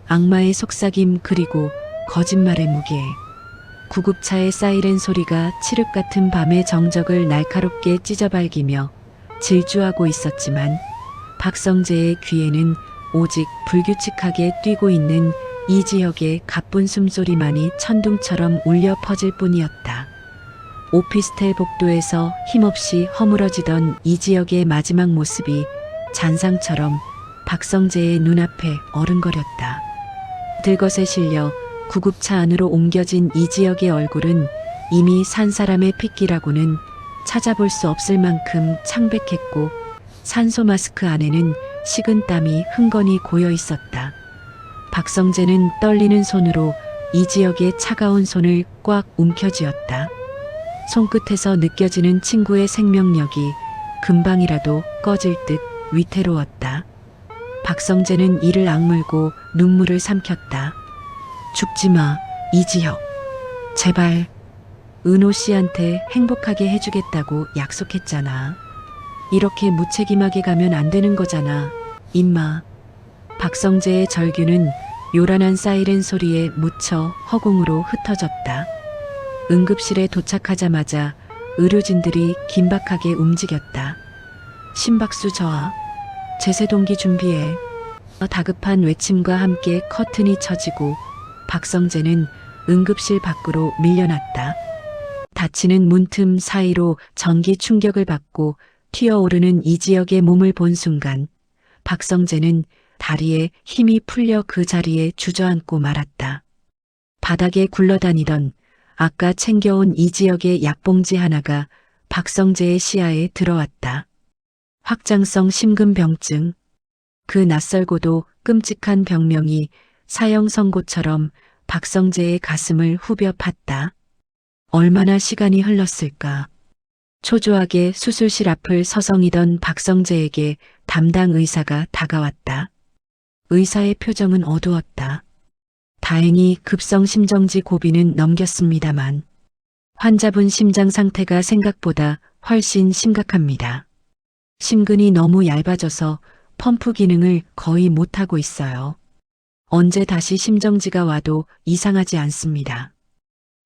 악마의 속삭임 그리고 거짓말의 무게. 구급차의 사이렌 소리가 칠흑 같은 밤의 정적을 날카롭게 찢어발기며 질주하고 있었지만 박성재의 귀에는 오직 불규칙하게 뛰고 있는 이지혁의 가쁜 숨소리만이 천둥처럼 울려 퍼질 뿐이었다. 오피스텔 복도에서 힘없이 허물어지던 이지혁의 마지막 모습이 잔상처럼 박성재의 눈앞에 어른거렸다. 들것에 실려 구급차 안으로 옮겨진 이지혁의 얼굴은 이미 산 사람의 핏기라고는 찾아볼 수 없을 만큼 창백했고 산소 마스크 안에는 식은 땀이 흥건히 고여 있었다. 박성재는 떨리는 손으로 이지혁의 차가운 손을 꽉 움켜쥐었다. 손끝에서 느껴지는 친구의 생명력이 금방이라도 꺼질 듯 위태로웠다. 박성재는 이를 악물고 눈물을 삼켰다. 죽지 마, 이지혁. 제발. 은호 씨한테 행복하게 해주겠다고 약속했잖아. 이렇게 무책임하게 가면 안 되는 거잖아, 임마. 박성재의 절규는 요란한 사이렌 소리에 묻혀 허공으로 흩어졌다. 응급실에 도착하자마자 의료진들이 긴박하게 움직였다. 심박수 저하, 제세동기 준비해. 다급한 외침과 함께 커튼이 쳐지고 박성재는 응급실 밖으로 밀려났다. 닫히는 문틈 사이로 전기 충격을 받고 튀어오르는 이지혁의 몸을 본 순간 박성재는 다리에 힘이 풀려 그 자리에 주저앉고 말았다. 바닥에 굴러다니던 아까 챙겨온 이지혁의 약봉지 하나가 박성재의 시야에 들어왔다. 확장성 심근병증. 그 낯설고도 끔찍한 병명이 사형 선고처럼 박성재의 가슴을 후벼 팠다. 얼마나 시간이 흘렀을까. 초조하게 수술실 앞을 서성이던 박성재에게 담당 의사가 다가왔다. 의사의 표정은 어두웠다. 다행히 급성 심정지 고비는 넘겼습니다만 환자분 심장 상태가 생각보다 훨씬 심각합니다. 심근이 너무 얇아져서 펌프 기능을 거의 못하고 있어요. 언제 다시 심정지가 와도 이상하지 않습니다.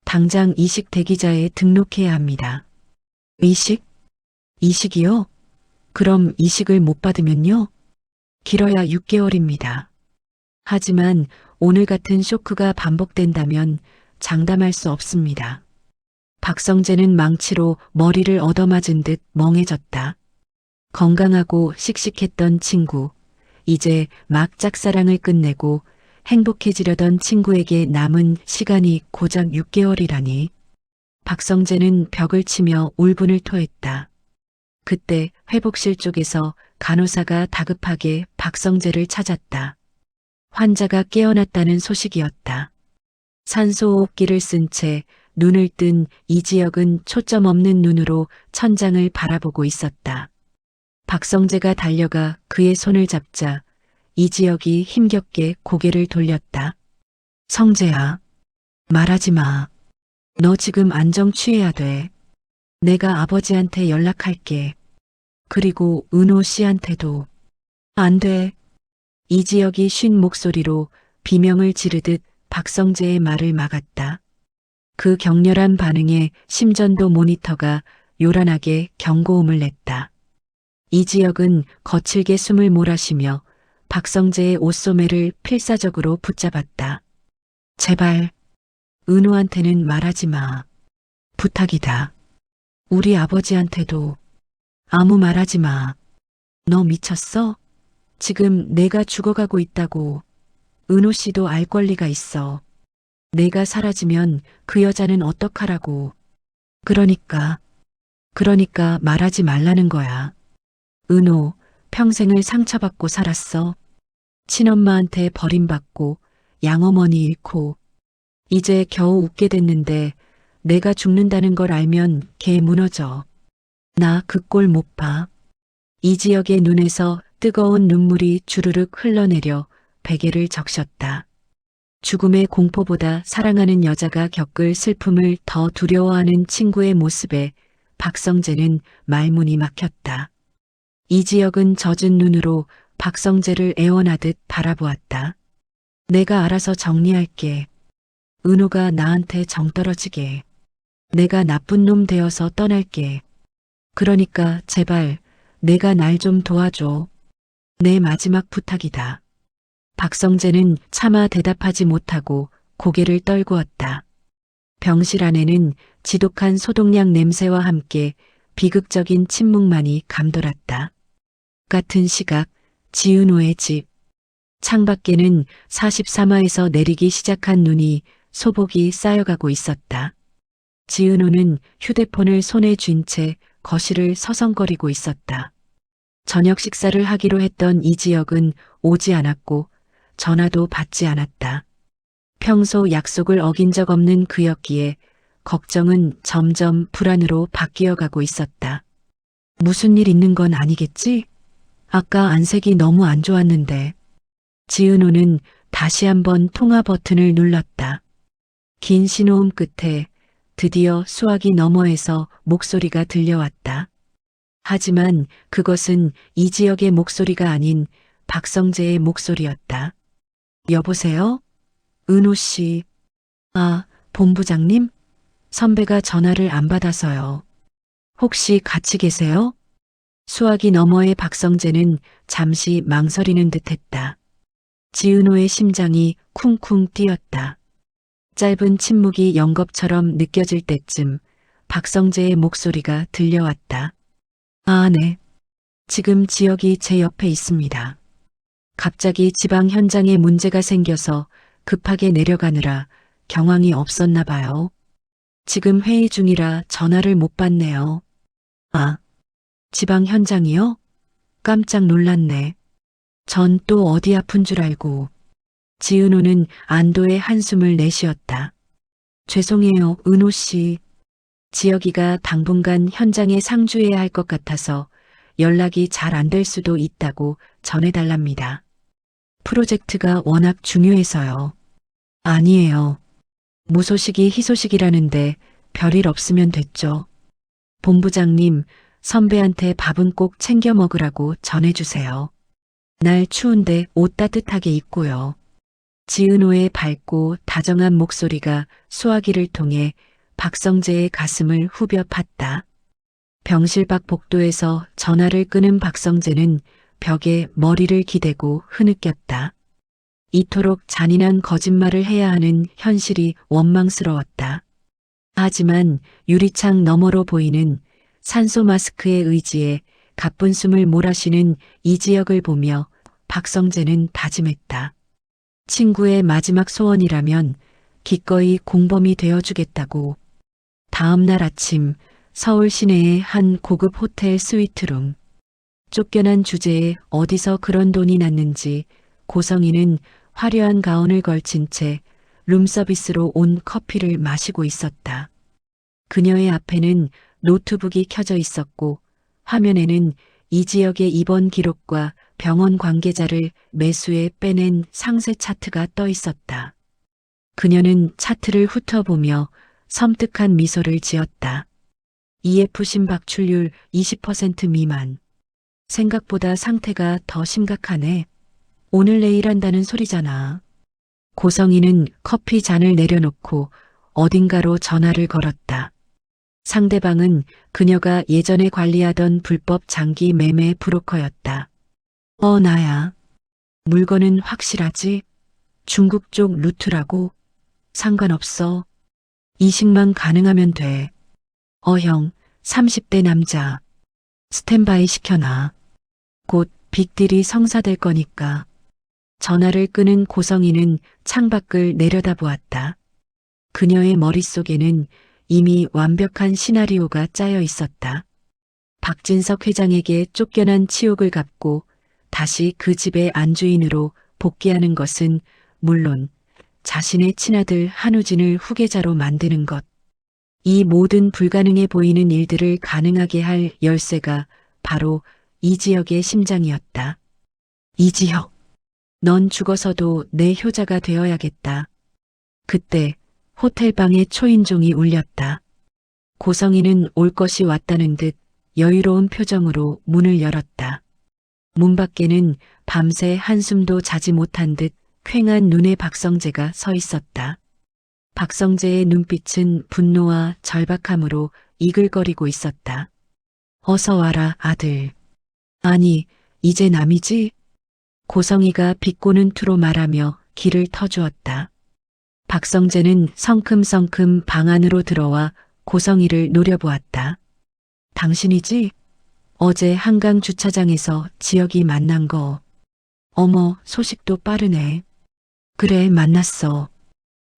당장 이식 대기자에 등록해야 합니다. 이식? 이식이요? 그럼 이식을 못 받으면요? 길어야 6개월입니다. 하지만 오늘 같은 쇼크가 반복된다면 장담할 수 없습니다. 박성재는 망치로 머리를 얻어맞은 듯 멍해졌다. 건강하고 씩씩했던 친구, 이제 막 짝사랑을 끝내고 행복해지려던 친구에게 남은 시간이 고작 6개월이라니. 박성재는 벽을 치며 울분을 토했다. 그때 회복실 쪽에서 간호사가 다급하게 박성재를 찾았다. 환자가 깨어났다는 소식이었다. 산소호흡기를 쓴 채 눈을 뜬 이지혁은 초점 없는 눈으로 천장을 바라보고 있었다. 박성재가 달려가 그의 손을 잡자 이지혁이 힘겹게 고개를 돌렸다. 성재야, 말하지 마. 너 지금 안정 취해야 돼. 내가 아버지한테 연락할게. 그리고 은호 씨한테도. 안 돼. 이지혁이 쉰 목소리로 비명을 지르듯 박성재의 말을 막았다. 그 격렬한 반응에 심전도 모니터가 요란하게 경고음을 냈다. 이지혁은 거칠게 숨을 몰아쉬며 박성재의 옷소매를 필사적으로 붙잡았다. 제발, 은호한테는 말하지 마. 부탁이다. 우리 아버지한테도 아무 말하지 마. 너 미쳤어? 지금 내가 죽어가고 있다고. 은호 씨도 알 권리가 있어. 내가 사라지면 그 여자는 어떡하라고. 그러니까 말하지 말라는 거야. 은호, 평생을 상처받고 살았어. 친엄마한테 버림받고 양어머니 잃고 이제 겨우 웃게 됐는데 내가 죽는다는 걸 알면 걔 무너져. 나 그 꼴 못 봐. 이지혁의 눈에서 뜨거운 눈물이 주르륵 흘러내려 베개를 적셨다. 죽음의 공포보다 사랑하는 여자가 겪을 슬픔을 더 두려워하는 친구의 모습에 박성재는 말문이 막혔다. 이지혁은 젖은 눈으로 박성재를 애원하듯 바라보았다. 내가 알아서 정리할게. 은호가 나한테 정 떨어지게. 내가 나쁜 놈 되어서 떠날게. 그러니까 제발 내가 날 좀 도와줘. 내 마지막 부탁이다. 박성재는 차마 대답하지 못하고 고개를 떨구었다. 병실 안에는 지독한 소독약 냄새와 함께 비극적인 침묵만이 감돌았다. 같은 시각 지은호의 집. 창밖에는 43화에서 내리기 시작한 눈이 소복이 쌓여가고 있었다. 지은호는 휴대폰을 손에 쥔 채 거실을 서성거리고 있었다. 저녁 식사를 하기로 했던 이지혁은 오지 않았고 전화도 받지 않았다. 평소 약속을 어긴 적 없는 그였기에 걱정은 점점 불안으로 바뀌어 가고 있었다. 무슨 일 있는 건 아니겠지? 아까 안색이 너무 안 좋았는데. 지은호는 다시 한번 통화 버튼을 눌렀다. 긴 신호음 끝에 드디어 수화기 너머에서 목소리가 들려왔다. 하지만 그것은 이지혁의 목소리가 아닌 박성재의 목소리였다. 여보세요? 은호 씨. 아, 본부장님? 선배가 전화를 안 받아서요. 혹시 같이 계세요? 수화기 너머의 박성재는 잠시 망설이는 듯했다. 지은호의 심장이 쿵쿵 뛰었다. 짧은 침묵이 영겁처럼 느껴질 때쯤 박성재의 목소리가 들려왔다. 아, 네. 지금 지역이 제 옆에 있습니다. 갑자기 지방 현장에 문제가 생겨서 급하게 내려가느라 경황이 없었나 봐요. 지금 회의 중이라 전화를 못 받네요. 아, 지방 현장이요? 깜짝 놀랐네. 전 또 어디 아픈 줄 알고. 지은호는 안도의 한숨을 내쉬었다. 죄송해요, 은호 씨. 지혁이가 당분간 현장에 상주해야 할 것 같아서 연락이 잘 안 될 수도 있다고 전해달랍니다. 프로젝트가 워낙 중요해서요. 아니에요. 무소식이 희소식이라는데 별일 없으면 됐죠. 본부장님, 선배한테 밥은 꼭 챙겨 먹으라고 전해주세요. 날 추운데 옷 따뜻하게 입고요. 지은호의 밝고 다정한 목소리가 수화기를 통해 박성재의 가슴을 후벼 팠다. 병실 밖 복도에서 전화를 끄는 박성재는 벽에 머리를 기대고 흐느꼈다. 이토록 잔인한 거짓말을 해야 하는 현실이 원망스러웠다. 하지만 유리창 너머로 보이는 산소 마스크의 의지에 가쁜 숨을 몰아쉬는 이지혁을 보며 박성재는 다짐했다. 친구의 마지막 소원이라면 기꺼이 공범이 되어주겠다고. 다음 날 아침 서울 시내의 한 고급 호텔 스위트룸. 쫓겨난 주제에 어디서 그런 돈이 났는지 고성이는 화려한 가운을 걸친 채 룸서비스로 온 커피를 마시고 있었다. 그녀의 앞에는 노트북이 켜져 있었고 화면에는 이지혁의 입원 기록과 병원 관계자를 매수해 빼낸 상세 차트가 떠 있었다. 그녀는 차트를 훑어보며 섬뜩한 미소를 지었다. EF 심박출률 20% 미만. 생각보다 상태가 더 심각하네. 오늘 내일 한다는 소리잖아. 고성이는 커피 잔을 내려놓고 어딘가로 전화를 걸었다. 상대방은 그녀가 예전에 관리하던 불법 장기 매매 브로커였다. 나야. 물건은 확실하지? 중국 쪽 루트라고? 상관없어. 이식만 가능하면 돼. 형, 30대 남자. 스탠바이 시켜놔. 곧 빅딜이 성사될 거니까. 전화를 끄는 고성이는 창밖을 내려다보았다. 그녀의 머릿속에는 이미 완벽한 시나리오가 짜여 있었다. 박진석 회장에게 쫓겨난 치욕을 갚고 다시 그 집의 안주인으로 복귀하는 것은 물론 자신의 친아들 한우진을 후계자로 만드는 것. 이 모든 불가능해 보이는 일들을 가능하게 할 열쇠가 바로 이지혁의 심장이었다. 이지혁, 넌 죽어서도 내 효자가 되어야겠다. 그때 호텔방의 초인종이 울렸다. 고성이는 올 것이 왔다는 듯 여유로운 표정으로 문을 열었다. 문 밖에는 밤새 한숨도 자지 못한 듯 퀭한 눈의 박성재가 서 있었다. 박성재의 눈빛은 분노와 절박함으로 이글거리고 있었다. 어서 와라, 아들. 아니, 이제 남이지? 고성이가 비꼬는 투로 말하며 길을 터주었다. 박성재는 성큼성큼 방 안으로 들어와 고성이를 노려보았다. 당신이지? 어제 한강 주차장에서 지혁이 만난 거. 어머, 소식도 빠르네. 그래, 만났어.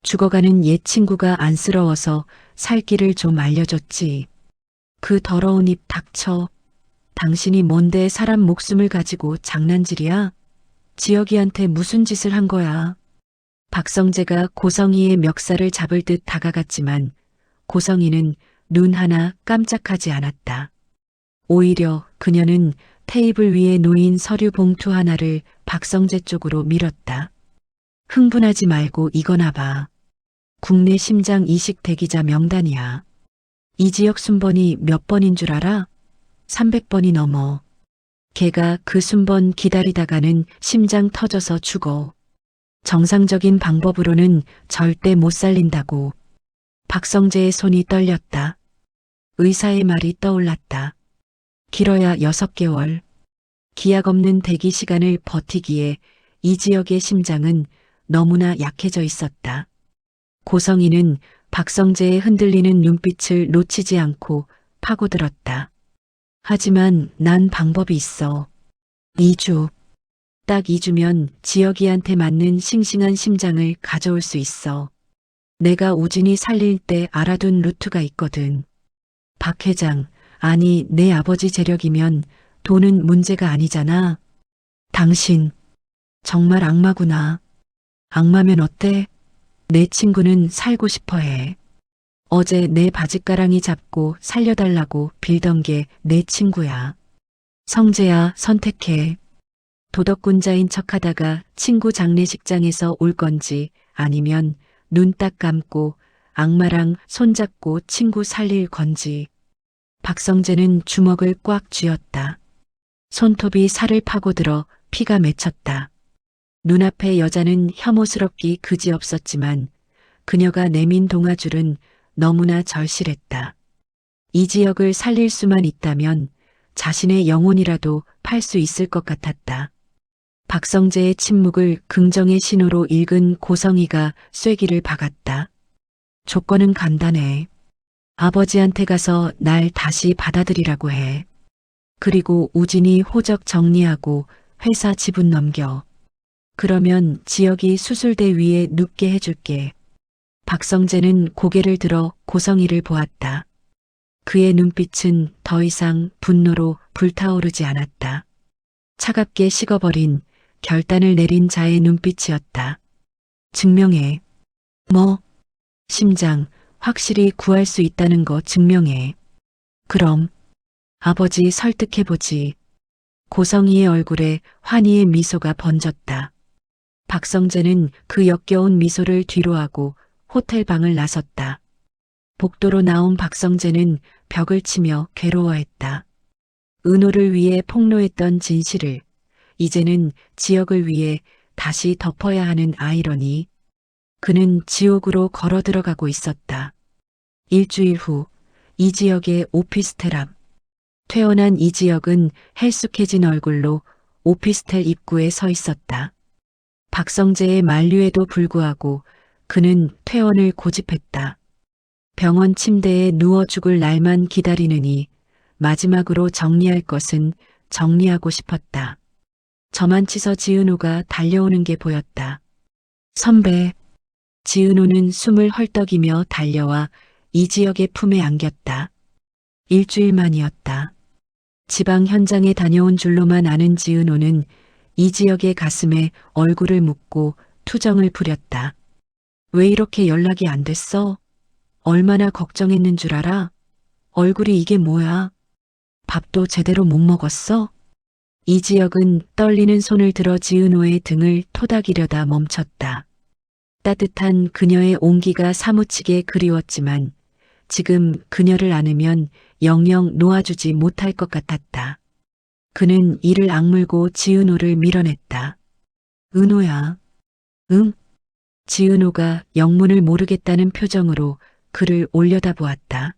죽어가는 옛 친구가 안쓰러워서 살 길을 좀 알려줬지. 그 더러운 입 닥쳐. 당신이 뭔데 사람 목숨을 가지고 장난질이야? 지혁이한테 무슨 짓을 한 거야? 박성재가 고성이의 멱살을 잡을 듯 다가갔지만 고성이는 눈 하나 깜짝하지 않았다. 오히려 그녀는 테이블 위에 놓인 서류 봉투 하나를 박성재 쪽으로 밀었다. 흥분하지 말고 이거나 봐. 국내 심장 이식 대기자 명단이야. 이지혁 순번이 몇 번인 줄 알아? 300번이 넘어. 걔가 그 순번 기다리다가는 심장 터져서 죽어. 정상적인 방법으로는 절대 못 살린다고. 박성재의 손이 떨렸다. 의사의 말이 떠올랐다. 길어야 6개월. 기약 없는 대기 시간을 버티기에 이지혁의 심장은 너무나 약해져 있었다. 고성이는 박성재의 흔들리는 눈빛을 놓치지 않고 파고들었다. 하지만 난 방법이 있어. 2주. 딱 2주면 지혁이한테 맞는 싱싱한 심장을 가져올 수 있어. 내가 우진이 살릴 때 알아둔 루트가 있거든. 박 회장, 아니 내 아버지 재력이면 돈은 문제가 아니잖아. 당신 정말 악마구나. 악마면 어때? 내 친구는 살고 싶어 해. 어제 내 바짓가랑이 잡고 살려달라고 빌던 게 내 친구야. 성재야, 선택해. 도덕군자인 척하다가 친구 장례식장에서 울 건지 아니면 눈 딱 감고 악마랑 손잡고 친구 살릴 건지. 박성재는 주먹을 꽉 쥐었다. 손톱이 살을 파고들어 피가 맺혔다. 눈앞의 여자는 혐오스럽기 그지없었지만 그녀가 내민 동아줄은 너무나 절실했다. 이지혁을 살릴 수만 있다면 자신의 영혼이라도 팔 수 있을 것 같았다. 박성재의 침묵을 긍정의 신호로 읽은 고성이가 쐐기를 박았다. 조건은 간단해. 아버지한테 가서 날 다시 받아들이라고 해. 그리고 우진이 호적 정리하고 회사 지분 넘겨. 그러면 지혁이 수술대 위에 눕게 해줄게. 박성재는 고개를 들어 고성이를 보았다. 그의 눈빛은 더 이상 분노로 불타오르지 않았다. 차갑게 식어버린 결단을 내린 자의 눈빛이었다. 증명해. 뭐? 심장 확실히 구할 수 있다는 거 증명해. 그럼 아버지 설득해보지. 고성이의 얼굴에 환희의 미소가 번졌다. 박성재는 그 역겨운 미소를 뒤로하고 호텔 방을 나섰다. 복도로 나온 박성재는 벽을 치며 괴로워했다. 은호를 위해 폭로했던 진실을 이제는 지역을 위해 다시 덮어야 하는 아이러니. 그는 지옥으로 걸어 들어가고 있었다. 일주일 후 이지혁의 오피스텔 앞. 퇴원한 이지혁은 헬쑥해진 얼굴로 오피스텔 입구에 서 있었다. 박성재의 만류에도 불구하고 그는 퇴원을 고집했다. 병원 침대에 누워 죽을 날만 기다리느니 마지막으로 정리할 것은 정리하고 싶었다. 저만치서 지은호가 달려오는 게 보였다. 선배. 지은호는 숨을 헐떡이며 달려와 이지혁의 품에 안겼다. 일주일 만이었다. 지방 현장에 다녀온 줄로만 아는 지은호는 이지혁의 가슴에 얼굴을 묻고 투정을 부렸다. 왜 이렇게 연락이 안 됐어? 얼마나 걱정했는 줄 알아? 얼굴이 이게 뭐야? 밥도 제대로 못 먹었어? 이지혁은 떨리는 손을 들어 지은호의 등을 토닥이려다 멈췄다. 따뜻한 그녀의 온기가 사무치게 그리웠지만 지금 그녀를 안으면 영영 놓아주지 못할 것 같았다. 그는 이를 악물고 지은호를 밀어냈다. 은호야. 응? 지은호가 영문을 모르겠다는 표정으로 그를 올려다보았다.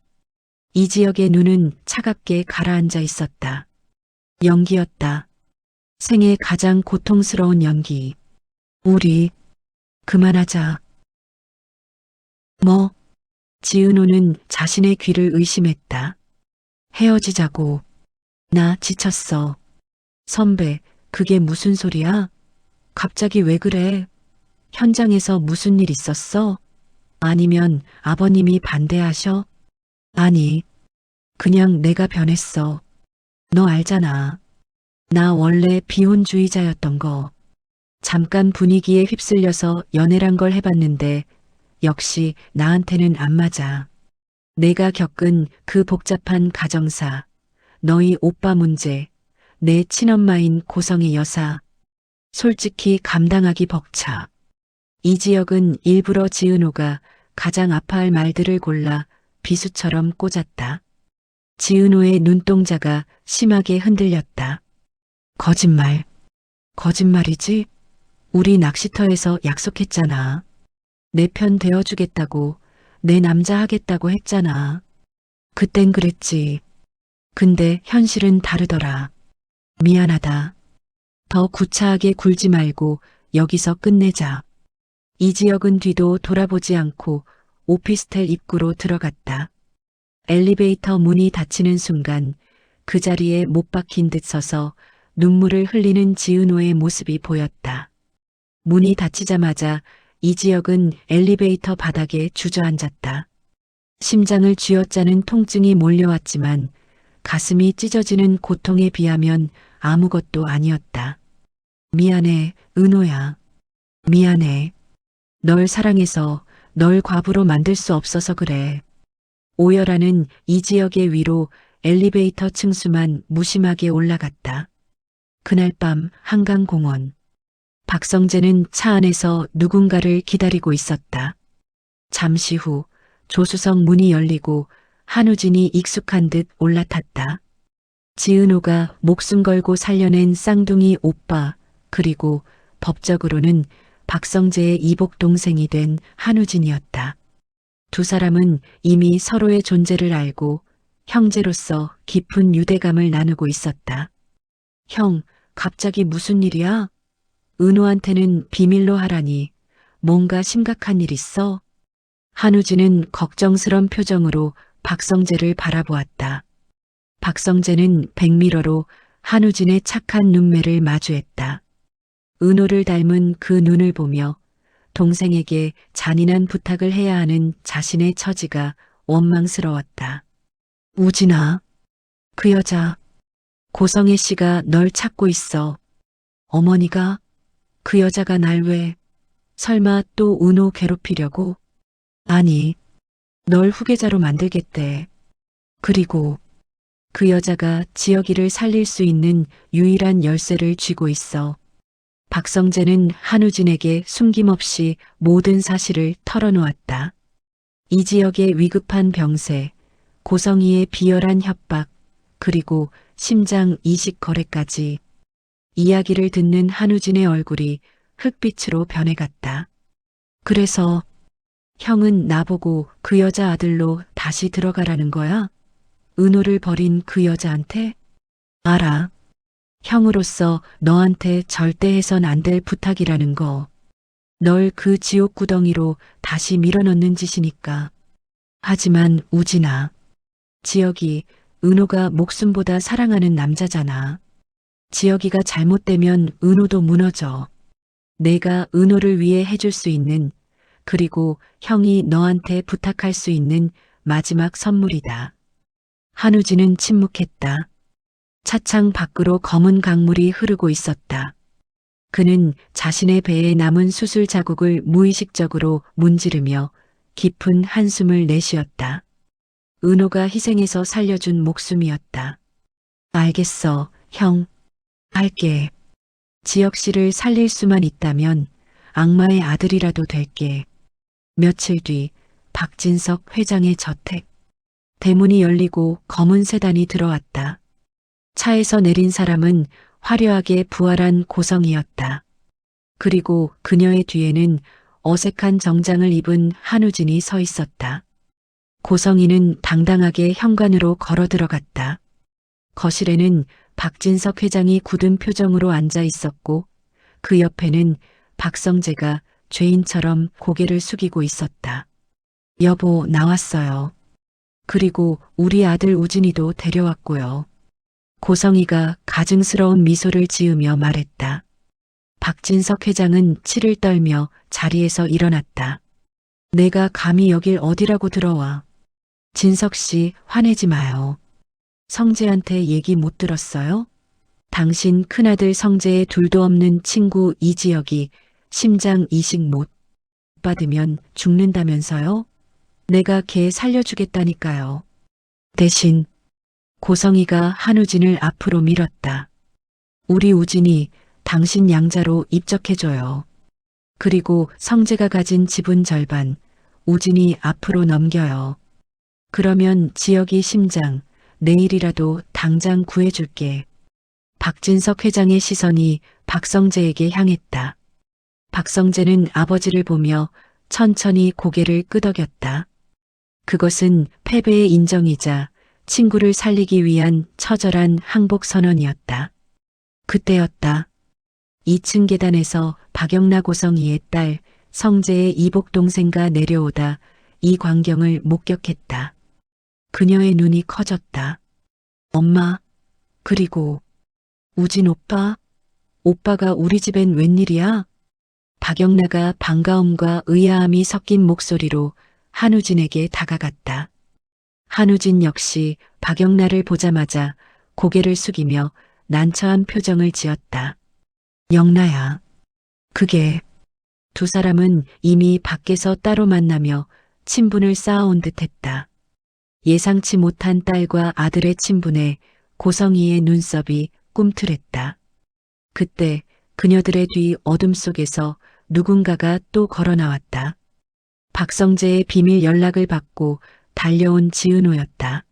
이지혁의 눈은 차갑게 가라앉아 있었다. 연기였다. 생애 가장 고통스러운 연기. 우리 그만하자. 뭐? 지은호는 자신의 귀를 의심했다. 헤어지자고. 나 지쳤어. 선배, 그게 무슨 소리야? 갑자기 왜 그래? 현장에서 무슨 일 있었어? 아니면 아버님이 반대하셔? 아니, 그냥 내가 변했어. 너 알잖아. 나 원래 비혼주의자였던 거. 잠깐 분위기에 휩쓸려서 연애란 걸 해봤는데 역시 나한테는 안 맞아. 내가 겪은 그 복잡한 가정사, 너희 오빠 문제, 내 친엄마인 고성의 여사, 솔직히 감당하기 벅차. 이 지역은 일부러 지은호가 가장 아파할 말들을 골라 비수처럼 꽂았다. 지은호의 눈동자가 심하게 흔들렸다. 거짓말. 거짓말이지? 우리 낚시터에서 약속했잖아. 내 편 되어주겠다고, 내 남자 하겠다고 했잖아. 그땐 그랬지. 근데 현실은 다르더라. 미안하다. 더 구차하게 굴지 말고 여기서 끝내자. 이지혁은 뒤도 돌아보지 않고 오피스텔 입구로 들어갔다. 엘리베이터 문이 닫히는 순간 그 자리에 못 박힌 듯 서서 눈물을 흘리는 지은호의 모습이 보였다. 문이 닫히자마자 이지혁은 엘리베이터 바닥에 주저앉았다. 심장을 쥐어짜는 통증이 몰려왔지만 가슴이 찢어지는 고통에 비하면 아무것도 아니었다. 미안해, 은호야. 미안해. 널 사랑해서 널 과부로 만들 수 없어서 그래. 오열하는 이지혁의 위로 엘리베이터 층수만 무심하게 올라갔다. 그날 밤 한강공원. 박성재는 차 안에서 누군가를 기다리고 있었다. 잠시 후 조수석 문이 열리고 한우진이 익숙한 듯 올라탔다. 지은호가 목숨 걸고 살려낸 쌍둥이 오빠, 그리고 법적으로는 박성재의 이복 동생이 된 한우진이었다. 두 사람은 이미 서로의 존재를 알고 형제로서 깊은 유대감을 나누고 있었다. 형, 갑자기 무슨 일이야? 은호한테는 비밀로 하라니. 뭔가 심각한 일 있어? 한우진은 걱정스런 표정으로 박성재를 바라보았다. 박성재는 백미러로 한우진의 착한 눈매를 마주했다. 은호를 닮은 그 눈을 보며 동생에게 잔인한 부탁을 해야 하는 자신의 처지가 원망스러웠다. 우진아, 그 여자, 고성애 씨가 널 찾고 있어. 어머니가? 그 여자가 날 왜, 설마 또 은호 괴롭히려고? 아니, 널 후계자로 만들겠대. 그리고 그 여자가 지혁이를 살릴 수 있는 유일한 열쇠를 쥐고 있어. 박성재는 한우진에게 숨김없이 모든 사실을 털어놓았다. 이지혁의 위급한 병세, 고성희의 비열한 협박, 그리고 심장 이식 거래까지. 이야기를 듣는 한우진의 얼굴이 흑빛으로 변해갔다. 그래서 형은 나보고 그 여자 아들로 다시 들어가라는 거야? 은호를 버린 그 여자한테? 알아. 형으로서 너한테 절대 해선 안 될 부탁이라는 거. 널 그 지옥 구덩이로 다시 밀어넣는 짓이니까. 하지만 우진아, 지혁이 은호가 목숨보다 사랑하는 남자잖아. 지혁이가 잘못되면 은호도 무너져. 내가 은호를 위해 해줄 수 있는, 그리고 형이 너한테 부탁할 수 있는 마지막 선물이다. 한우진은 침묵했다. 차창 밖으로 검은 강물이 흐르고 있었다. 그는 자신의 배에 남은 수술 자국을 무의식적으로 문지르며 깊은 한숨을 내쉬었다. 은호가 희생해서 살려준 목숨이었다. 알겠어, 형. 할게. 지혁 씨를 살릴 수만 있다면 악마의 아들이라도 될게. 며칠 뒤 박진석 회장의 저택. 대문이 열리고 검은 세단이 들어왔다. 차에서 내린 사람은 화려하게 부활한 고성이었다. 그리고 그녀의 뒤에는 어색한 정장을 입은 한우진이 서 있었다. 고성이는 당당하게 현관으로 걸어 들어갔다. 거실에는 박진석 회장이 굳은 표정으로 앉아 있었고 그 옆에는 박성재가 죄인처럼 고개를 숙이고 있었다. 여보, 나왔어요. 그리고 우리 아들 우진이도 데려왔고요. 고성이가 가증스러운 미소를 지으며 말했다. 박진석 회장은 치를 떨며 자리에서 일어났다. 내가 감히 여길 어디라고 들어와. 진석 씨, 화내지 마요. 성재한테 얘기 못 들었어요? 당신 큰아들 성재의 둘도 없는 친구 이지혁이 심장 이식 못 받으면 죽는다면서요? 내가 걔 살려주겠다니까요. 대신 고성이가 한우진을 앞으로 밀었다. 우리 우진이 당신 양자로 입적해줘요. 그리고 성재가 가진 지분 절반 우진이 앞으로 넘겨요. 그러면 지혁이 심장 내일이라도 당장 구해줄게. 박진석 회장의 시선이 박성재에게 향했다. 박성재는 아버지를 보며 천천히 고개를 끄덕였다. 그것은 패배의 인정이자 친구를 살리기 위한 처절한 항복 선언이었다. 그때였다. 2층 계단에서 박영나 고성이의 딸 성재의 이복 동생과 내려오다 이 광경을 목격했다. 그녀의 눈이 커졌다. 엄마, 그리고 우진 오빠? 오빠가 우리 집엔 웬일이야? 박영나가 반가움과 의아함이 섞인 목소리로 한우진에게 다가갔다. 한우진 역시 박영나를 보자마자 고개를 숙이며 난처한 표정을 지었다. 영나야. 그게 두 사람은 이미 밖에서 따로 만나며 친분을 쌓아온 듯했다. 예상치 못한 딸과 아들의 친분에 고성이의 눈썹이 꿈틀했다. 그때 그녀들의 뒤 어둠 속에서 누군가가 또 걸어 나왔다. 박성재의 비밀 연락을 받고 달려온 지은호였다.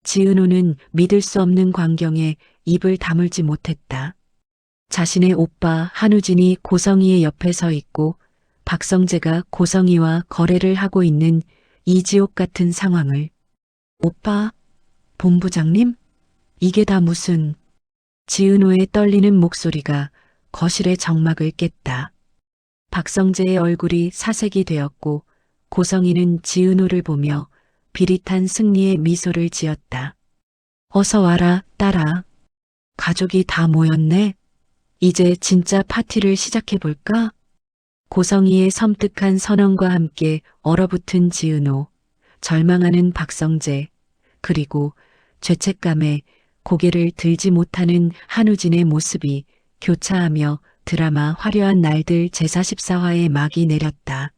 지은호는 믿을 수 없는 광경에 입을 다물지 못했다. 자신의 오빠 한우진이 고성이의 옆에 서 있고 박성재가 고성이와 거래를 하고 있는 이지옥 같은 상황을. 오빠, 본부장님? 이게 다 무슨... 지은호의 떨리는 목소리가 거실의 정막을 깼다. 박성재의 얼굴이 사색이 되었고 고성이는 지은호를 보며 비릿한 승리의 미소를 지었다. 어서 와라, 딸아. 가족이 다 모였네. 이제 진짜 파티를 시작해볼까? 고성이의 섬뜩한 선언과 함께 얼어붙은 지은호, 절망하는 박성재, 그리고 죄책감에 고개를 들지 못하는 한우진의 모습이 교차하며 드라마 화려한 날들 제44화의 막이 내렸다.